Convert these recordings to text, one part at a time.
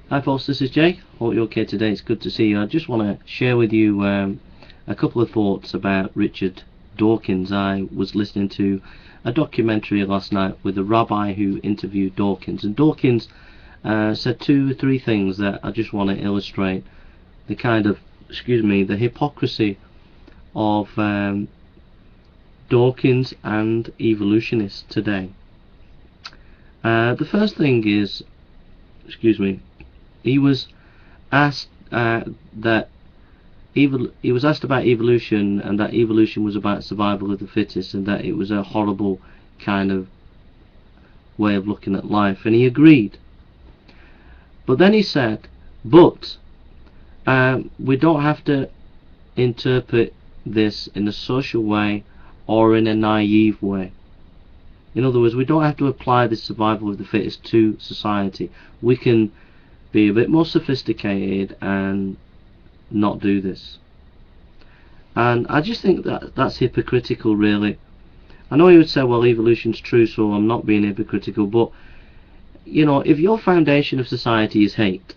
Hi folks, this is Jay. Hope you're okay today. It's good to see you. I just want to share with you a couple of thoughts about Richard Dawkins. I was listening to a documentary last night with a rabbi who interviewed Dawkins, and Dawkins said 2 or 3 things that I just want to illustrate the kind of, the hypocrisy of Dawkins and evolutionists today. The first thing is, he was asked about evolution, and that evolution was about survival of the fittest, and that it was a horrible kind of way of looking at life, and he agreed. But then he said, but we don't have to interpret this in a social way or in a naive way. In other words, we don't have to apply the survival of the fittest to society. We can be a bit more sophisticated and not do this. And I just think that that's hypocritical, really. I know you would say, well, evolution's true, so I'm not being hypocritical, but you know, if your foundation of society is hate,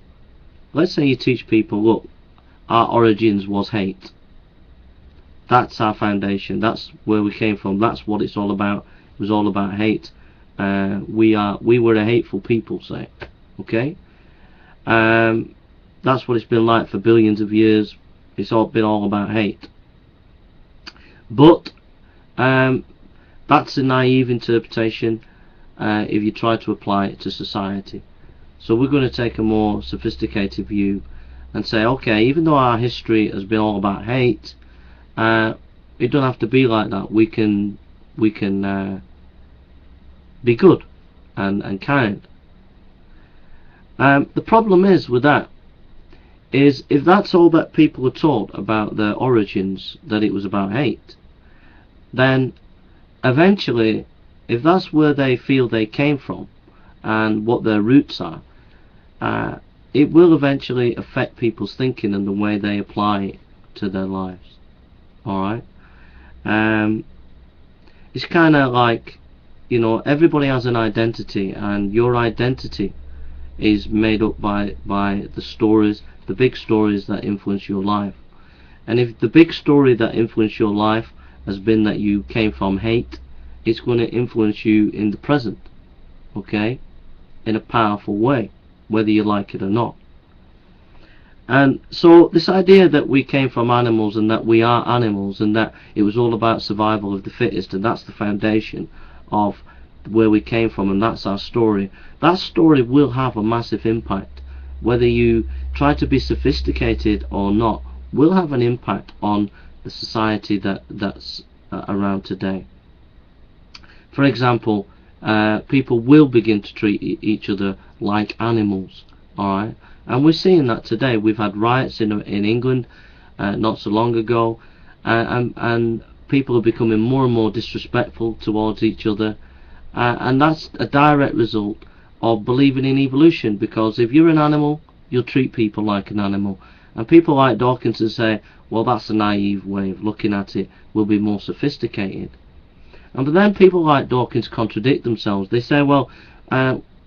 let's say you teach people, look, our origins was hate. That's our foundation. That's where we came from. That's what it's all about. It was all about hate. We were a hateful people, say. Okay? That's what it's been like for billions of years. It's been all about hate. But that's a naive interpretation if you try to apply it to society. So we're going to take a more sophisticated view and say, okay, even though our history has been all about hate, it don't have to be like that. We can be good and kind. The problem is with that is, if that's all that people are taught about their origins, that it was about hate, then eventually, if that's where they feel they came from and what their roots are, it will eventually affect people's thinking and the way they apply it to their lives. Alright? It's kind of like, you know, everybody has an identity, and your identity is made up by the stories, the big stories that influence your life. And if the big story that influenced your life has been that you came from hate, it's going to influence you in the present, okay, in a powerful way, whether you like it or not. And so this idea that we came from animals and that we are animals and that it was all about survival of the fittest, and that's the foundation of where we came from and that's our story, that story will have a massive impact. Whether you try to be sophisticated or not, will have an impact on the society that's around today. For example, people will begin to treat each other like animals. Alright, and we're seeing that today. We've had riots in England not so long ago, and people are becoming more and more disrespectful towards each other, and that's a direct result of believing in evolution, because if you're an animal, you'll treat people like an animal. And people like Dawkins say, well, that's a naive way of looking at it, we'll be more sophisticated. And but then people like Dawkins contradict themselves. They say, well,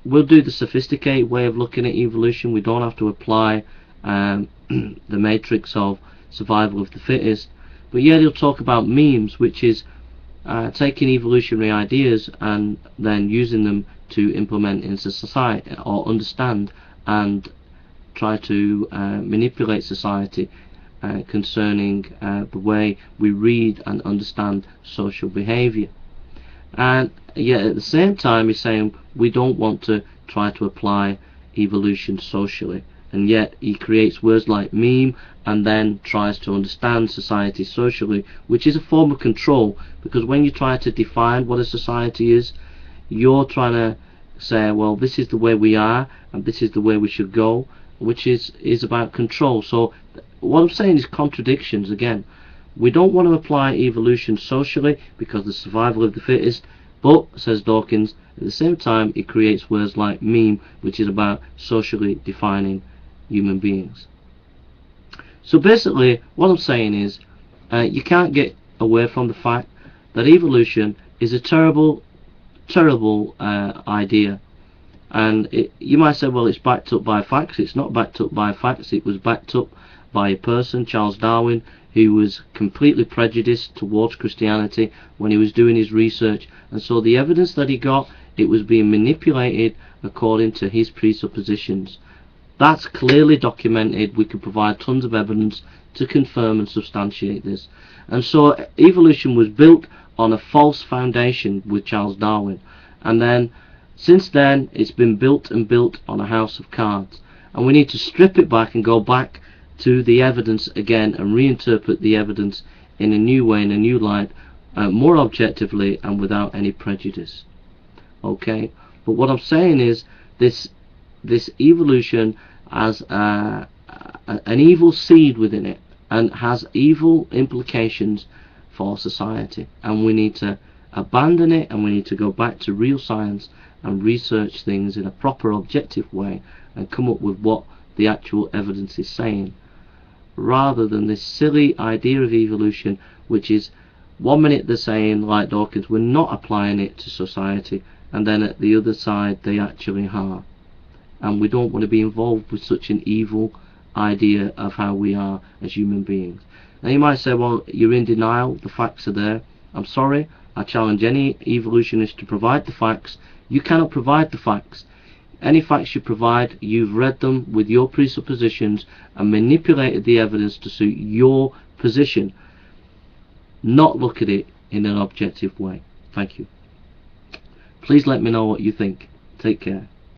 we'll do the sophisticated way of looking at evolution, we don't have to apply the matrix of survival of the fittest. But yet he'll talk about memes, which is taking evolutionary ideas and then using them to implement into society, or understand and try to manipulate society concerning the way we read and understand social behaviour. And yet at the same time he's saying we don't want to try to apply evolution socially, and yet he creates words like meme and then tries to understand society socially, which is a form of control, because when you try to define what a society is, you're trying to say, well, this is the way we are and this is the way we should go, which is about control. So what I'm saying is contradictions again. We don't want to apply evolution socially because the survival of the fittest, but, says Dawkins, at the same time it creates words like meme, which is about socially defining human beings. So basically what I'm saying is you can't get away from the fact that evolution is a terrible idea. And you might say, well, it's backed up by facts. It's not backed up by facts. It was backed up by a person, Charles Darwin, who was completely prejudiced towards Christianity when he was doing his research, and so the evidence that he got, it was being manipulated according to his presuppositions. That's clearly documented. We can provide tons of evidence to confirm and substantiate this. And so evolution was built on a false foundation with Charles Darwin, and then since then it's been built and built on a house of cards, and we need to strip it back and go back to the evidence again and reinterpret the evidence in a new way, in a new light, more objectively and without any prejudice. Okay, but what I'm saying is this evolution has an evil seed within it and has evil implications for society, and we need to abandon it, and we need to go back to real science and research things in a proper objective way and come up with what the actual evidence is saying, rather than this silly idea of evolution, which is 1 minute they're saying, like Dawkins, we're not applying it to society, and then at the other side they actually are. And we don't want to be involved with such an evil idea of how we are as human beings. Now you might say, well, you're in denial, the facts are there. I'm sorry, I challenge any evolutionist to provide the facts. You cannot provide the facts. Any facts you provide, you've read them with your presuppositions and manipulated the evidence to suit your position, not look at it in an objective way. Thank you. Please let me know what you think. Take care.